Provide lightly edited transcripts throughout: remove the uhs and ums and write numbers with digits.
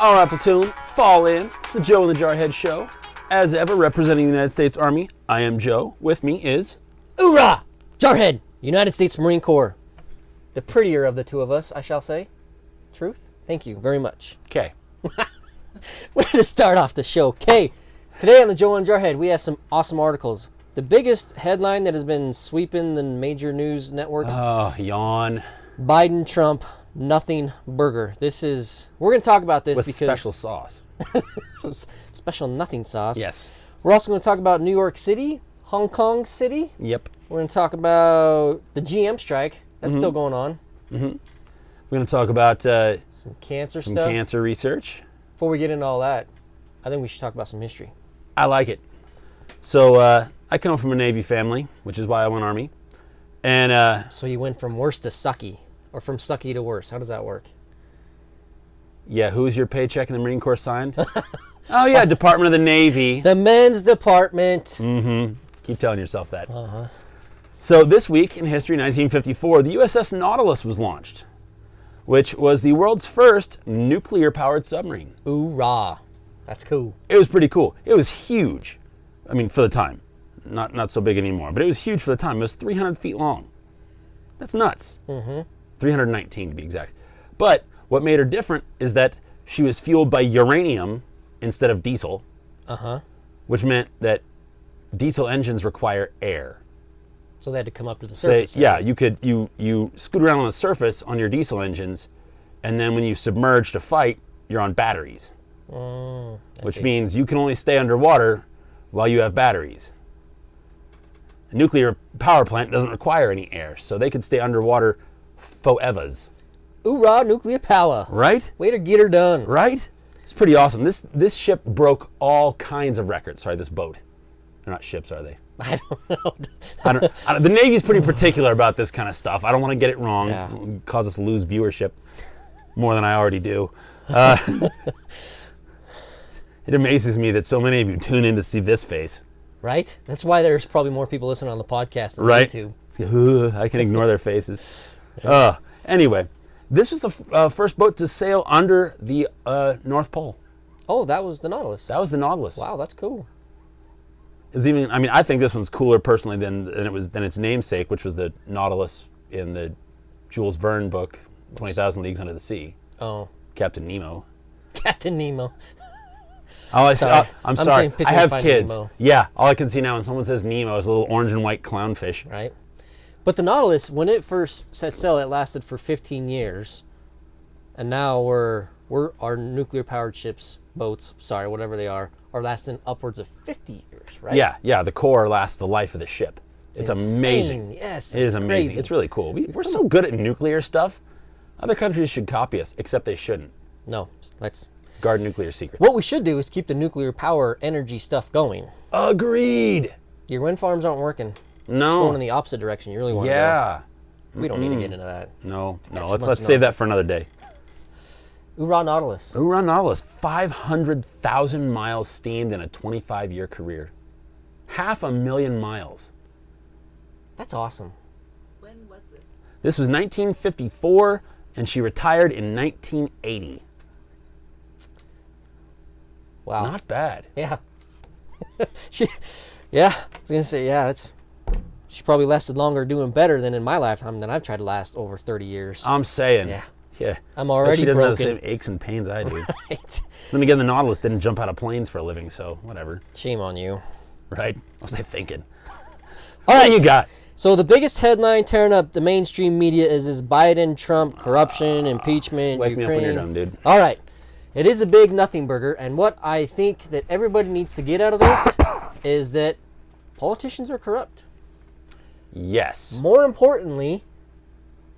All right, platoon, fall in. It's the Joe and the Jarhead Show. As ever, representing the United States Army, I am Joe. With me is... Hoorah! Jarhead, United States Marine Corps. The prettier of the two of us, I shall say. Truth? Thank you very much. Okay. Way to start off the show. Okay, today on the Joe and Jarhead, we have some awesome articles. The biggest headline that has been sweeping the major news networks. Oh, yawn. Biden, Trump, nothing burger. We're going to talk about this With because... special sauce. some special nothing sauce. Yes. We're also going to talk about New York City, Hong Kong City. Yep. We're going to talk about the GM strike. That's still going on. Mm-hmm. We're going to talk about some cancer some stuff. cancer research. Before we get into all that, I think we should talk about some history. I like it. So I come from a Navy family, which is why I went Army. And So you went from worst to sucky, or from sucky to worse. How does that work? yeah, who's your paycheck in the Marine Corps signed? Oh yeah, Department of the Navy. The men's department. Mm-hmm. Keep telling yourself that. Uh-huh. So this week in history, 1954, the USS Nautilus was launched, which was the world's first nuclear-powered submarine. Hoorah. That's cool. It was pretty cool. It was huge. I mean, for the time. Not so big anymore, but it was huge for the time. It was 300 feet long. That's nuts. Mm-hmm. 319 to be exact. But what made her different is that she was fueled by uranium instead of diesel, which meant that diesel engines require air. So they had to come up to the surface. Yeah, you scoot around on the surface on your diesel engines, and then when you submerge to fight, you're on batteries. Which means you can only stay underwater while you have batteries. A nuclear power plant doesn't require any air, so they could stay underwater foevers. Hoorah, nuclear power. Right? Way to get her done. Right? It's pretty awesome. This ship broke all kinds of records. Sorry, this boat. They're not ships, are they? I don't know. The Navy's pretty particular about this kind of stuff. I don't want to get it wrong. Yeah. It'll cause us to lose viewership more than I already do. It amazes me that so many of you tune in to see this face. Right? That's why there's probably more people listening on the podcast than Right? YouTube. I can ignore their faces. Anyway, this was the first boat to sail under the North Pole. Oh, that was the Nautilus. That was the Nautilus. Wow, that's cool. It was even. I mean, I think this one's cooler personally than its namesake, which was the Nautilus in the Jules Verne book, 20,000 Leagues Under the Sea. Oh, Captain Nemo. Captain Nemo. I'm Sorry. sorry. I have Finding kids. Nemo. Yeah, all I can see now when someone says Nemo is a little orange and white clownfish. Right. But the Nautilus, when it first set sail, it lasted for 15 years, and now our nuclear-powered ships, boats, sorry, whatever they are lasting upwards of 50 years, right? Yeah. The core lasts the life of the ship. It's amazing. Yes, it is amazing. crazy. It's really cool. We're so good at nuclear stuff. Other countries should copy us, except they shouldn't. No, let's guard nuclear secrets. What we should do is keep the nuclear power energy stuff going. Agreed. Your wind farms aren't working. No. It's going in the opposite direction. You really want to go. Yeah. We don't need to get into that. No. That's Let's save that for another day. Hoorah, Nautilus. Hoorah, Nautilus. 500,000 miles steamed in a 25-year career. 500,000 miles. That's awesome. When was this? This was 1954, and she retired in 1980. Wow. Not bad. Yeah. I was going to say, she probably lasted longer doing better than in my lifetime than I've tried to last over 30 years. I'm saying. Yeah. I'm already she doesn't broken. have the same aches and pains I do. Right. Then again, the Nautilus didn't jump out of planes for a living, so whatever. Shame on you. Right? What was I thinking? All right. What do you got? So the biggest headline tearing up the mainstream media is Biden, Trump, corruption, impeachment, Wake Ukraine. me up when you're done, dude. All right. It is a big nothing burger, and what I think that everybody needs to get out of this is that politicians are corrupt. Yes. More importantly,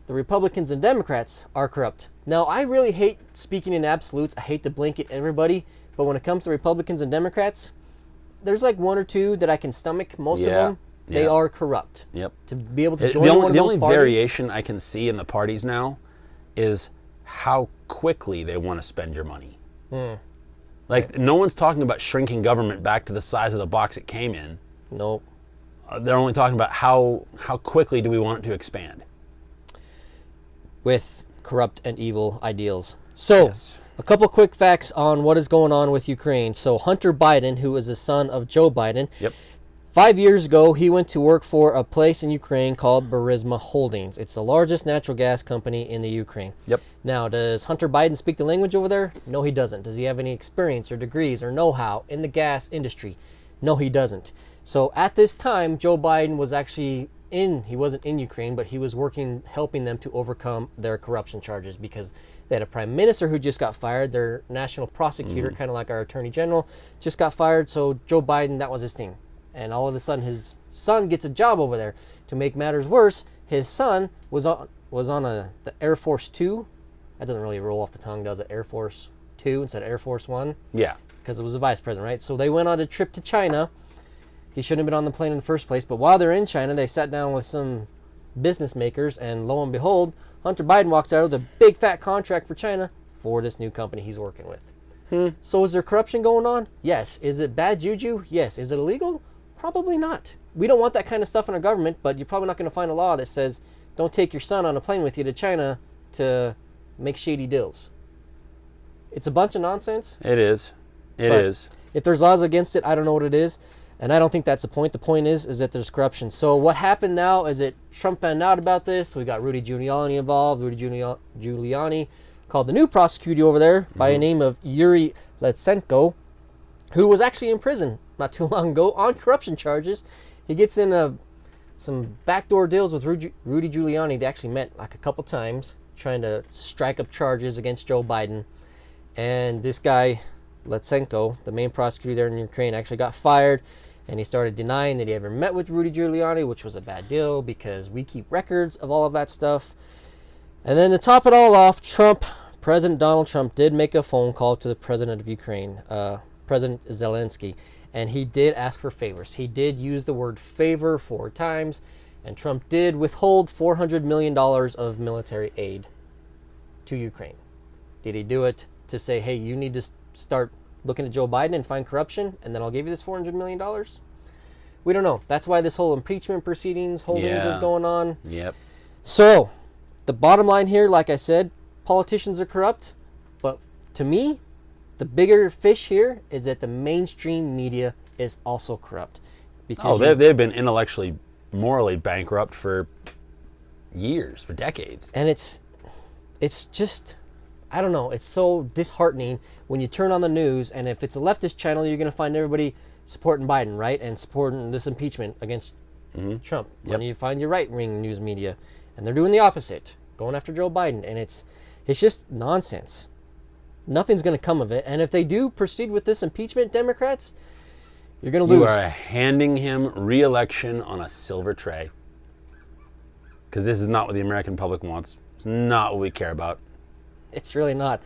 the Republicans and Democrats are corrupt. Now, I really hate speaking in absolutes. I hate to blanket everybody, but when it comes to Republicans and Democrats, there's like one or two that I can stomach. Most of them, they are corrupt. Yep. To be able to join the one of those only parties. variation I can see in the parties now is how quickly they want to spend your money. Like, no one's talking about shrinking government back to the size of the box it came in. Nope. They're only talking about how quickly do we want it to expand. With corrupt and evil ideals. So, A couple quick facts on what is going on with Ukraine. So Hunter Biden, who is the son of Joe Biden, Yep. 5 years ago, he went to work for a place in Ukraine called Burisma Holdings. It's the largest natural gas company in the Ukraine. Yep. Now, does Hunter Biden speak the language over there? No, he doesn't. Does he have any experience or degrees or know-how in the gas industry? No, he doesn't. So at this time, Joe Biden was actually he wasn't in Ukraine, but he was working, helping them to overcome their corruption charges because they had a prime minister who just got fired. Their national prosecutor, kind of like our attorney general, just got fired. So Joe Biden, that was his thing. And all of a sudden, his son gets a job over there. To make matters worse, his son was on the Air Force 2. That doesn't really roll off the tongue, does it? Air Force 2 instead of Air Force 1? Yeah. Because it was a vice president, right? So they went on a trip to China. He shouldn't have been on the plane in the first place. But while they're in China, they sat down with some business makers. And lo and behold, Hunter Biden walks out with a big fat contract for China for this new company he's working with. So is there corruption going on? Yes. Is it bad juju? Yes. Is it illegal? Probably not. We don't want that kind of stuff in our government, but you're probably not going to find a law that says don't take your son on a plane with you to China to make shady deals. It's a bunch of nonsense. It is. It but is. If there's laws against it, I don't know what it is. And I don't think that's the point. The point is that there's corruption. So what happened now is that Trump found out about this. We got Rudy Giuliani involved. Rudy Giuliani called the new prosecutor over there by a name of Yuri Lutsenko, who was actually in prison not too long ago on corruption charges. He gets in some backdoor deals with Rudy Giuliani. They actually met like a couple times trying to strike up charges against Joe Biden. And this guy, Lutsenko, the main prosecutor there in Ukraine, actually got fired. And he started denying that he ever met with Rudy Giuliani, which was a bad deal because we keep records of all of that stuff. And then to top it all off, President Donald Trump did make a phone call to the president of Ukraine, President Zelensky, and he did ask for favors. He did use the word favor 4 times, and Trump did withhold $400 million of military aid to Ukraine. Did he do it to say, hey, you need to start looking at Joe Biden and find corruption, and then I'll give you this $400 million? We don't know. That's why this whole impeachment holdings is going on. Yep. So, the bottom line here, like I said, politicians are corrupt, but to me, the bigger fish here is that the mainstream media is also corrupt. Because they've been intellectually, morally bankrupt for years, for decades. And it's just, I don't know, it's so disheartening when you turn on the news, and if it's a leftist channel, you're going to find everybody supporting Biden, right? And supporting this impeachment against Trump. Yep. And you find your right-wing news media, and they're doing the opposite, going after Joe Biden. And it's just nonsense. Nothing's going to come of it. And if they do proceed with this impeachment, Democrats, you're going to lose. You are handing him re-election on a silver tray. Because this is not what the American public wants. It's not what we care about. It's really not.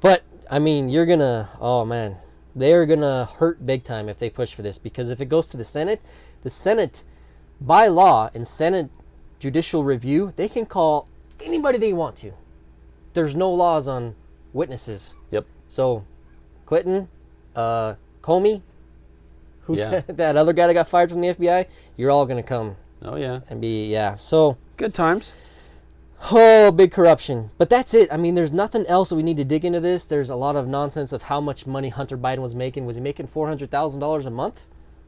But, I mean, you're going to, oh man, they're going to hurt big time if they push for this. Because if it goes to the Senate, by law, in Senate judicial review, they can call anybody they want to. There's no laws on witnesses. Yep. So, Clinton, Comey, that other guy that got fired from the FBI, you're all going to come. Oh, yeah. And be, so. Good times. Oh, big corruption. But that's it. I mean, there's nothing else that we need to dig into this. There's a lot of nonsense of how much money Hunter Biden was making. Was he making $400,000 a month?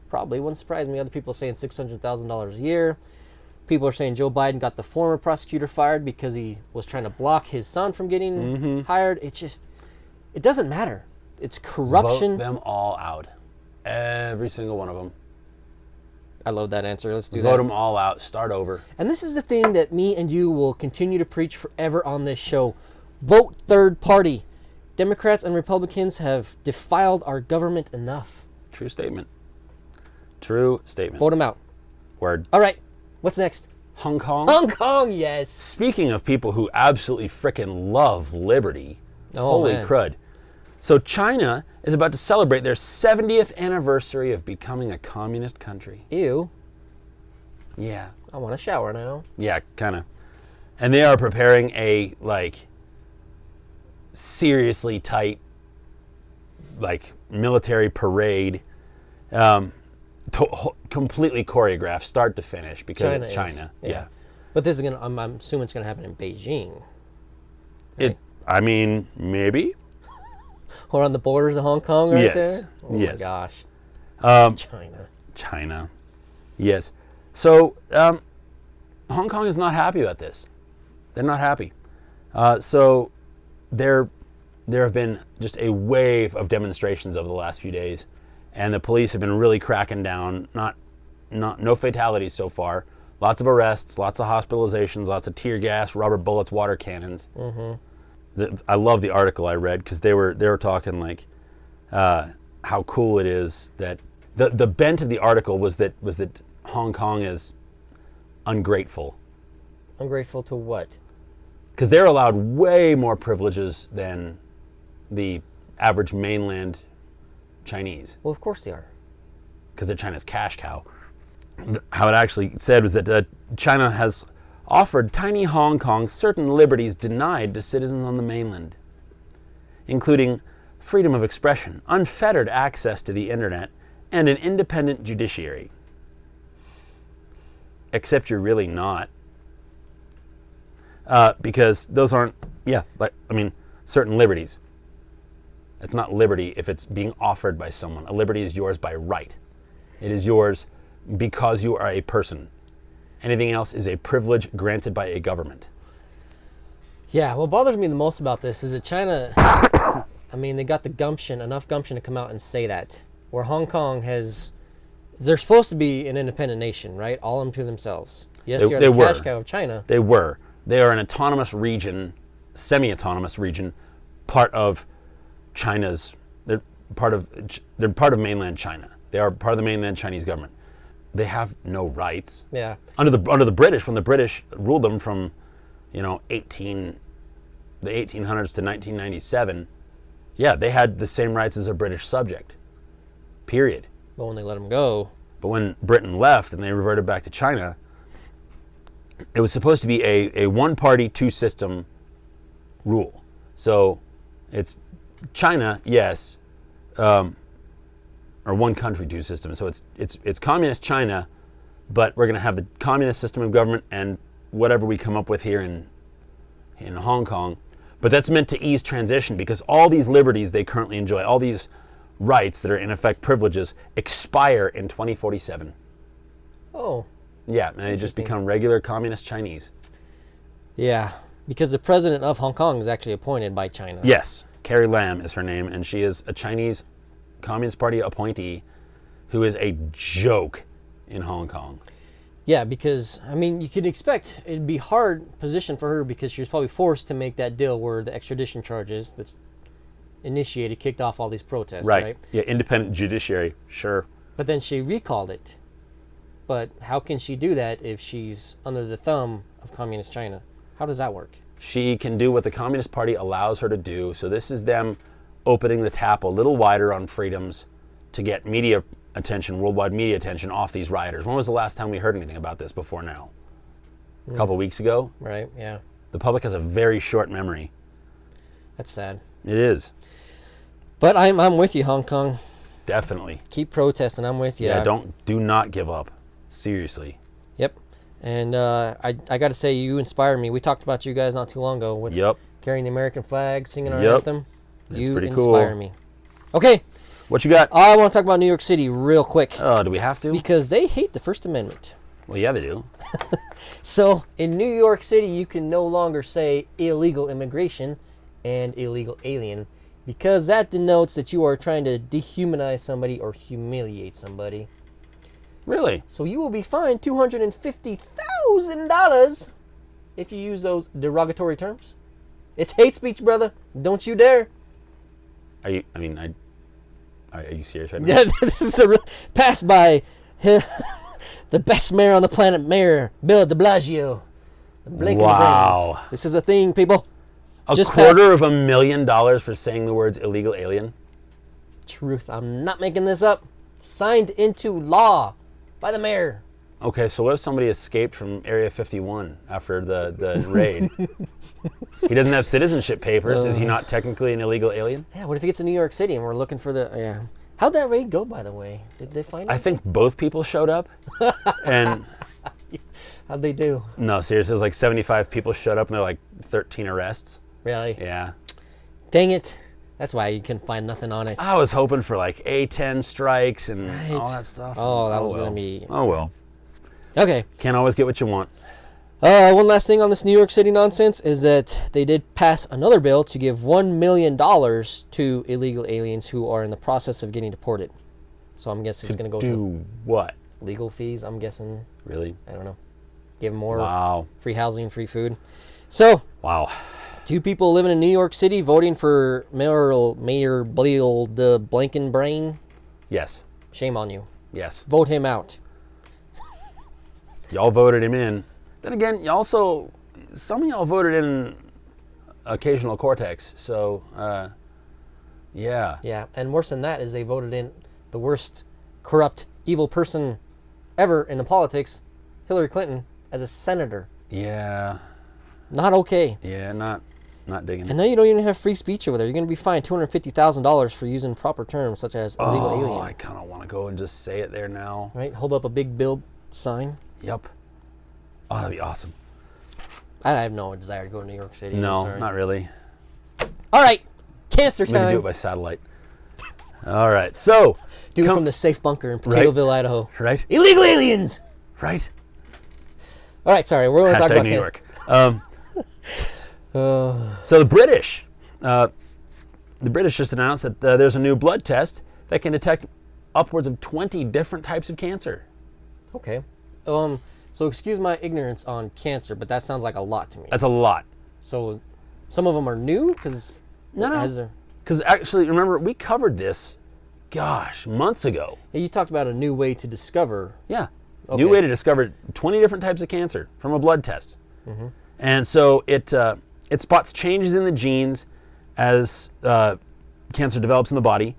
Probably. Wouldn't surprise me. Other people are saying $600,000 a year. People are saying Joe Biden got the former prosecutor fired because he was trying to block his son from getting hired. It doesn't matter. It's corruption. Vote them all out. Every single one of them. I love that answer. Let's do that. Vote them all out. Start over. And this is the thing that me and you will continue to preach forever on this show. Vote third party. Democrats and Republicans have defiled our government enough. True statement. True statement. Vote them out. Word. All right. What's next? Hong Kong? Hong Kong, yes. Speaking of people who absolutely frickin' love liberty. Oh, holy man. crud. So China is about to celebrate their 70th anniversary of becoming a communist country. Ew. Yeah. I want a shower now. Yeah, kind of. And they are preparing a, seriously tight, military parade. Completely choreographed, start to finish, because it's China. Yeah. But this is I'm assuming it's gonna happen in Beijing. Right? Maybe. Or on the borders of Hong Kong right Yes. there? Oh Yes. my gosh. China. China. Yes. So Hong Kong is not happy about this. They're not happy. So there have been just a wave of demonstrations over the last few days, and the police have been really cracking down. No fatalities so far. Lots of arrests, lots of hospitalizations, lots of tear gas, rubber bullets, water cannons. I love the article I read because they were talking like how cool it is that the bent of the article was that Hong Kong is ungrateful. Ungrateful to what? Because they're allowed way more privileges than the average mainland Chinese. Well, of course they are. Because they're China's cash cow. How it actually said was that China has offered tiny Hong Kong certain liberties denied to citizens on the mainland, including freedom of expression, unfettered access to the internet, and an independent judiciary. Except you're really not. Because those aren't, certain liberties. It's not liberty if it's being offered by someone. A liberty is yours by right. It is yours because you are a person. Anything else is a privilege granted by a government. Yeah, what bothers me the most about this is that China, they got the gumption, enough gumption to come out and say that. Where Hong Kong they're supposed to be an independent nation, right? All them to themselves. Yes, you're the cash cow of China. They were. They are an autonomous region, semi-autonomous region, part of China's. They're part of mainland China. They are part of the mainland Chinese government. They have no rights. Yeah. Under the British, when the British ruled them from, the 1800s to 1997, yeah, they had the same rights as a British subject. Period. But when they let them go. But when Britain left and they reverted back to China, it was supposed to be a one-party, two-system rule. So it's China, yes, or one country, two systems. So it's communist China, but we're going to have the communist system of government and whatever we come up with here in Hong Kong. But that's meant to ease transition because all these liberties they currently enjoy, all these rights that are in effect privileges, expire in 2047. Oh. Yeah, and they just become regular communist Chinese. Yeah, because the president of Hong Kong is actually appointed by China. Yes, Carrie Lam is her name, and she is a Chinese Communist Party appointee who is a joke in Hong Kong. Yeah, because, you could expect it'd be hard position for her because she was probably forced to make that deal where the extradition charges that's initiated, kicked off all these protests, right? Yeah, independent judiciary, sure. But then she recalled it. But how can she do that if she's under the thumb of communist China? How does that work? She can do what the Communist Party allows her to do. So this is them opening the tap a little wider on freedoms to get media attention, worldwide media attention off these rioters. When was the last time we heard anything about this before now? A couple weeks ago? Right, yeah. The public has a very short memory. That's sad. It is. But I'm with you, Hong Kong. Definitely. Keep protesting. I'm with you. Yeah, do not give up. Seriously. Yep. And I got to say, you inspire me. We talked about you guys not too long ago with carrying the American flag, singing our anthem. That's you pretty inspire cool. me. Okay. What you got? I want to talk about New York City real quick. Do we have to? Because they hate the First Amendment. Well, yeah, they do. So, in New York City, you can no longer say illegal immigration and illegal alien because that denotes that you are trying to dehumanize somebody or humiliate somebody. Really? So you will be fined $250,000 if you use those derogatory terms. It's hate speech, brother. Don't you dare. Are you serious right now? Yeah, this is passed by the best mayor on the planet, Mayor Bill de Blasio. Wow. This is a thing, people. $250,000 for saying the words illegal alien? Truth. I'm not making this up. Signed into law by the mayor. Okay, so what if somebody escaped from Area 51 after the raid? He doesn't have citizenship papers. Is he not technically an illegal alien? Yeah, what if he gets to New York City and we're looking for the... Yeah. How'd that raid go, by the way? Did they find it? I think both people showed up. And... How'd they do? No, seriously, it was like 75 people showed up and there were like 13 arrests. Really? Yeah. Dang it. That's why you can find nothing on it. I was hoping for like A10 strikes and Right. all that stuff. Oh, that was well. going to be... Oh, well. Okay. Can't always get what you want. One last thing on this New York City nonsense is that they did pass another bill to give $1 million to illegal aliens who are in the process of getting deported. So I'm guessing it's going to go to Do what? legal fees, I'm guessing. Really? I don't know. Give them more Wow. free housing, free food. So, Wow. 2 people living in New York City voting for Mayor Bill the Blankenbrain. Yes. Shame on you. Yes. Vote him out. Y'all voted him in. Then again, some of y'all voted in occasional Cortex. So, yeah. Yeah, and worse than that is they voted in the worst, corrupt, evil person ever in the politics, Hillary Clinton, as a senator. Yeah. Not okay. Yeah, not digging it. And now you don't even have free speech over there. You're going to be fined $250,000 for using proper terms such as illegal alien. I kind of want to go and just say it there now. Right? Hold up a big bill sign. Yep. Oh, that'd be awesome. I have no desire to go to New York City. I'm No, sorry. not really. All right. Cancer Maybe do time. it by satellite. All right. So, Do it from the safe bunker in Potatoeville, Idaho. right? Illegal aliens! Right? All right, sorry. We're going to talk Hashtag about New cancer. York. So the British just announced that there's a new blood test that can detect upwards of 20 different types of cancer. Okay. So excuse my ignorance on cancer, but that sounds like a lot to me. That's a lot. So some of them are new? Because No. Because actually, remember, we covered this, months ago. You talked about a new way to discover. Yeah. Okay. New way to discover 20 different types of cancer from a blood test. And so it spots changes in the genes as cancer develops in the body,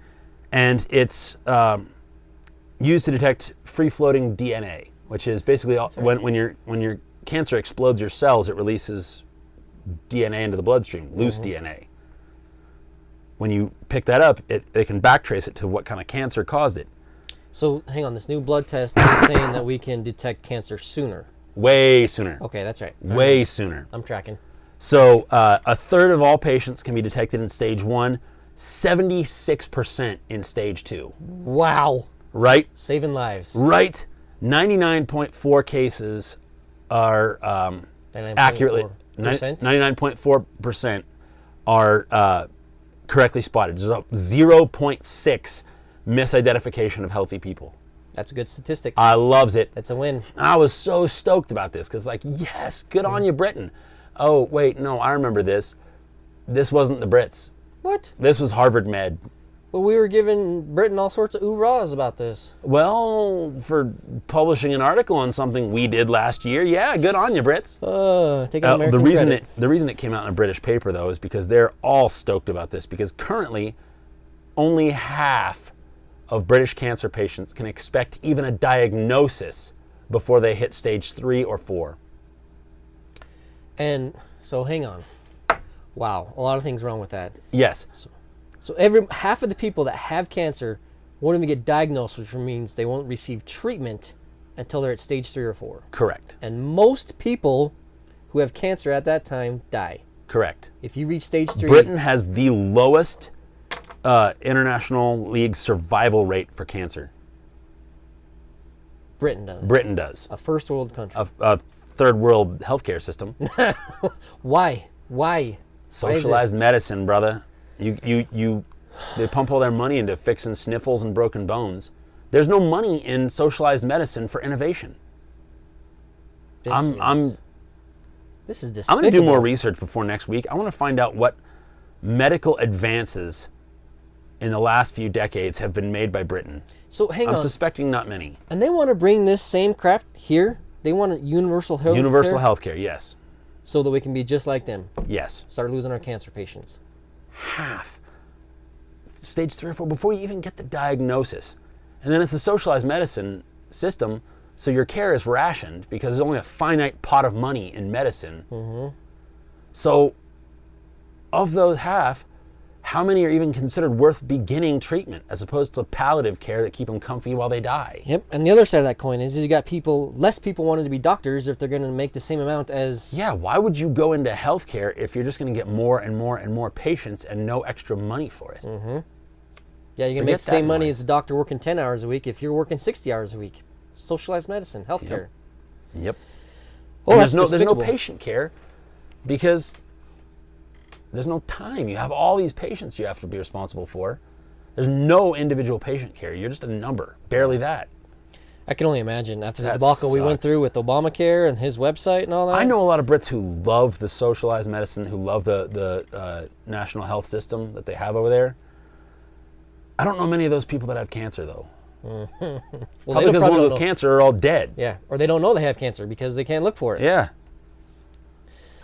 and it's used to detect free-floating DNA, which is basically when your cancer explodes your cells, it releases DNA into the bloodstream, loose DNA. When you pick that up, they can backtrace it to what kind of cancer caused it. So hang on, this new blood test is saying that we can detect cancer sooner. Way sooner. Okay, that's right. Way sooner. I'm tracking. So a third of all patients can be detected in stage 1, 76% in stage 2. Wow. Right? Saving lives. Right. 99.4 cases are accurately 99.4% are correctly spotted. There's a 0.6 misidentification of healthy people. That's a good statistic. I loves it. That's a win. I was so stoked about this because, like, yes, good on you, Britain. Oh, wait, no, I remember this. This wasn't the Brits. What? This was Harvard Med. Well, we were giving Britain all sorts of oorahs about this. Well, for publishing an article on something we did last year, yeah, good on you, Brits. Taking American credit. The reason it came out in a British paper, though, is because they're all stoked about this, because currently only half of British cancer patients can expect even a diagnosis before they hit stage 3 or 4. And so hang on. Wow, a lot of things wrong with that. Yes. So half of the people that have cancer won't even get diagnosed, which means they won't receive treatment until they're at stage 3 or 4. Correct. And most people who have cancer at that time die. Correct. If you reach stage 3, Britain has the lowest international league survival rate for cancer. Britain does. Britain does. A first world country. A third world healthcare system. Why? Why? Socialized medicine, brother. They pump all their money into fixing sniffles and broken bones. There's no money in socialized medicine for innovation. This is despicable. I'm going to do more research before next week. I want to find out what medical advances in the last few decades have been made by Britain. So hang on. I'm suspecting not many. And they want to bring this same crap here? They want a universal health Universal healthcare, yes. So that we can be just like them. Yes. Start losing our cancer patients. Half. Stage 3 or 4 before you even get the diagnosis. And then it's a socialized medicine system, so your care is rationed because there's only a finite pot of money in medicine. So of those half how many are even considered worth beginning treatment as opposed to palliative care that keep them comfy while they die? Yep. And the other side of that coin is you got less people wanting to be doctors if they're going to make the same amount as... Yeah, why would you go into healthcare if you're just going to get more and more and more patients and no extra money for it? Mm-hmm. Yeah, you're going to make the same money as a doctor working 10 hours a week if you're working 60 hours a week. Socialized medicine, healthcare. Yep. Oh, there's no patient care because there's no time. You have all these patients you have to be responsible for. There's no individual patient care. You're just a number. Barely that. I can only imagine after the That debacle we went sucks. through with Obamacare and his website and all that. I know a lot of Brits who love the socialized medicine, who love the national health system that they have over there. I don't know many of those people that have cancer, though. Well, Probably because the ones with cancer are all dead. Yeah, or they don't know they have cancer because they can't look for it. Yeah.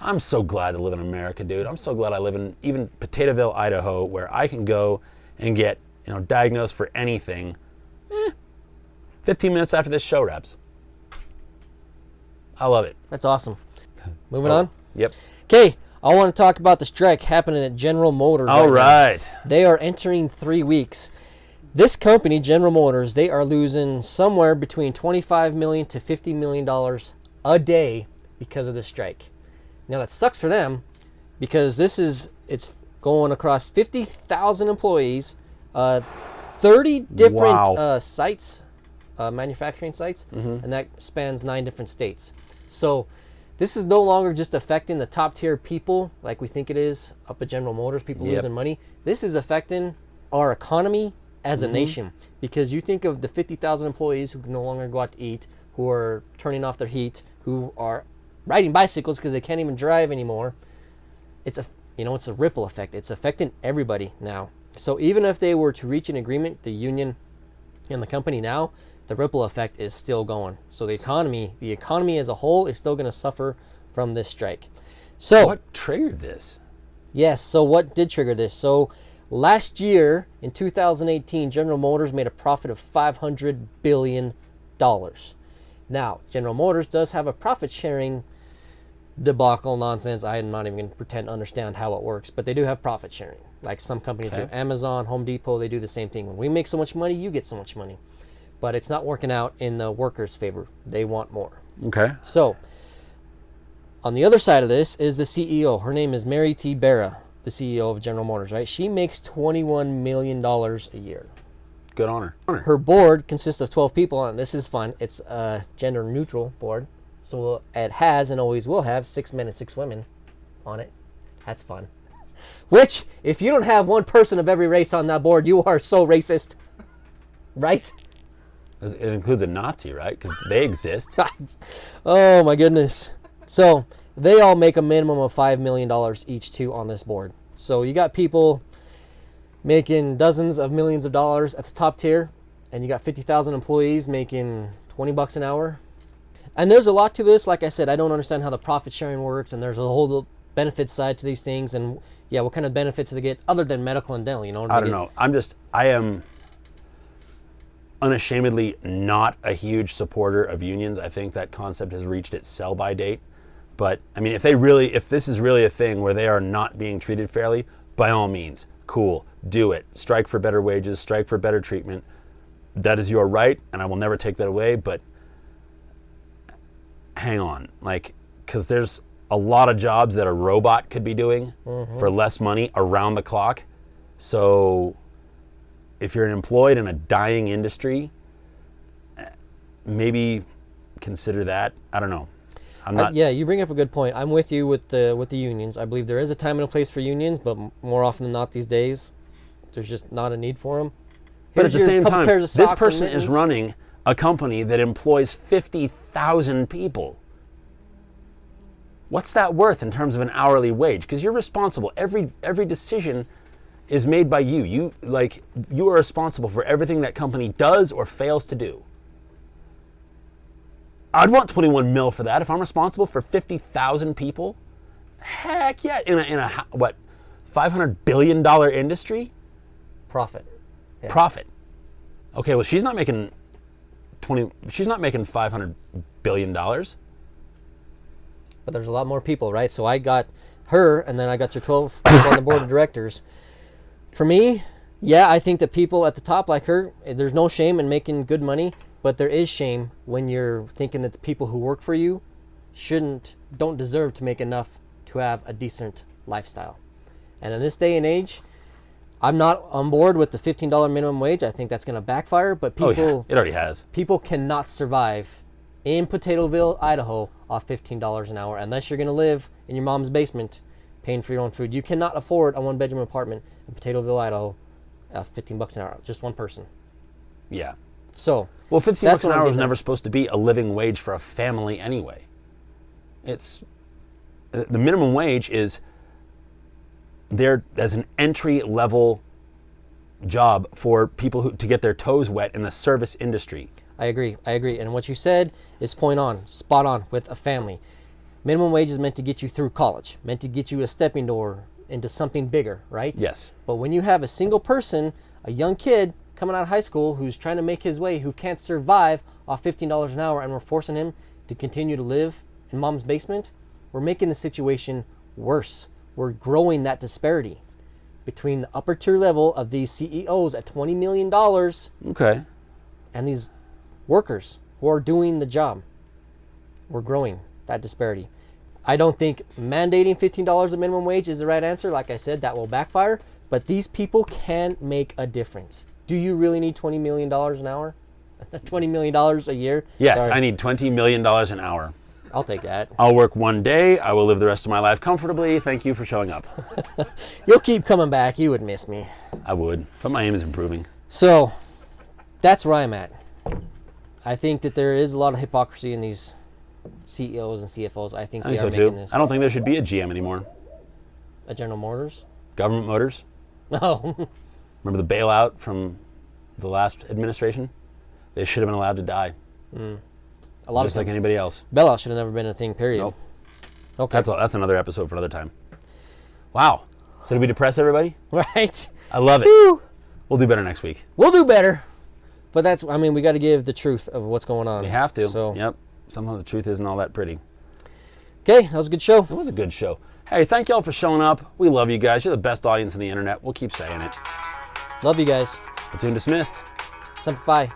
I'm so glad to live in America, dude. I'm so glad I live in even Potatoeville, Idaho, where I can go and get, diagnosed for anything 15 minutes after this show wraps. I love it. That's awesome. Moving on? Yep. Okay, I want to talk about the strike happening at General Motors. All right. They are entering 3 weeks. This company, General Motors, they are losing somewhere between $25 million to $50 million a day because of this strike. Now that sucks for them because it's going across 50,000 employees, 30 different sites, manufacturing sites, and that spans 9 different states. So this is no longer just affecting the top tier people like we think it is up at General Motors, people losing money. This is affecting our economy as a nation, because you think of the 50,000 employees who can no longer go out to eat, who are turning off their heat, who are riding bicycles because they can't even drive anymore. It's a ripple effect. It's affecting everybody now. So even if they were to reach an agreement, the union and the company now, the ripple effect is still going. So the economy as a whole is still going to suffer from this strike. So what triggered this? Yes, so what did trigger this? So last year, in 2018, General Motors made a profit of $500 billion. Now, General Motors does have a profit-sharing debacle nonsense. I'm not even going to pretend to understand how it works, but they do have profit sharing. Like some companies do. Amazon, Home Depot, they do the same thing. When we make so much money, you get so much money. But it's not working out in the workers' favor. They want more. Okay. So, on the other side of this is the CEO. Her name is Mary T. Barra, the CEO of General Motors, right? She makes $21 million a year. Good on her. Her board consists of 12 people, and this is fun. It's a gender-neutral board. So it has and always will have 6 men and 6 women on it. That's fun. Which, if you don't have one person of every race on that board, you are so racist. Right? It includes a Nazi, right? Because they exist. Oh, my goodness. So they all make a minimum of $5 million each, too, on this board. So you got people making dozens of millions of dollars at the top tier, and you got 50,000 employees making $20 an hour. And there's a lot to this. Like I said, I don't understand how the profit sharing works, and there's a whole benefit side to these things, and yeah, what kind of benefits do they get other than medical and dental, I don't know. I am unashamedly not a huge supporter of unions. I think that concept has reached its sell-by date. But I mean, if this is really a thing where they are not being treated fairly, by all means, cool, do it. Strike for better wages, strike for better treatment. That is your right, and I will never take that away, but hang on, because there's a lot of jobs that a robot could be doing for less money around the clock. So if you're employed in a dying industry, maybe consider that. I don't know. I'm not. Yeah, you bring up a good point. I'm with you with the unions. I believe there is a time and a place for unions, but more often than not these days, there's just not a need for them. But at the same time, this person is running a company that employs 50,000 people. What's that worth in terms of an hourly wage? Because you're responsible. Every decision is made by you. You are responsible for everything that company does or fails to do. I'd want 21 mil for that if I'm responsible for 50,000 people. Heck yeah! In a what, $500 billion industry? Profit. Yeah. Profit. Okay, well she's not making $500 billion. But there's a lot more people, right? So I got her, and then I got your 12 people on the board of directors. For me, yeah, I think that people at the top like her, there's no shame in making good money, but there is shame when you're thinking that the people who work for you don't deserve to make enough to have a decent lifestyle. And in this day and age, I'm not on board with the $15 minimum wage. I think that's going to backfire, but people it already has. People cannot survive in Potatoeville, Idaho off $15 an hour unless you're going to live in your mom's basement paying for your own food. You cannot afford a one-bedroom apartment in Potatoeville, Idaho $15 an hour, just one person. Yeah. So, well, $15 an hour was never supposed to be a living wage for a family anyway. It's the minimum wage is there as an entry-level job for people to get their toes wet in the service industry. I agree. And what you said is spot on with a family. Minimum wage is meant to get you through college, meant to get you a stepping door into something bigger, right? Yes. But when you have a single person, a young kid coming out of high school who's trying to make his way, who can't survive off $15 an hour, and we're forcing him to continue to live in mom's basement, we're making the situation worse. We're growing that disparity between the upper tier level of these CEOs at $20 million okay, and these workers who are doing the job. We're growing that disparity. I don't think mandating $15 a minimum wage is the right answer. Like I said, that will backfire. But these people can make a difference. Do you really need $20 million an hour? $20 million a year? Yes, Sorry. I need $20 million an hour. I'll take that. I'll work one day. I will live the rest of my life comfortably. Thank you for showing up. You'll keep coming back. You would miss me. I would, but my aim is improving. So, that's where I'm at. I think that there is a lot of hypocrisy in these CEOs and CFOs. I think they are making this. I don't think there should be a GM anymore. A General Motors? Government Motors. No. Remember the bailout from the last administration? They should have been allowed to die. A lot just of like anybody else. Bailout should have never been a thing, period. Nope. Okay. That's another episode for another time. Wow. So did we depress everybody? Right. I love it. Woo. We'll do better next week. We'll do better. But we got to give the truth of what's going on. We have to. So. Yep. Somehow the truth isn't all that pretty. Okay, that was a good show. It was a good show. Hey, thank y'all for showing up. We love you guys. You're the best audience on the internet. We'll keep saying it. Love you guys. Platoon dismissed. Semper Fi.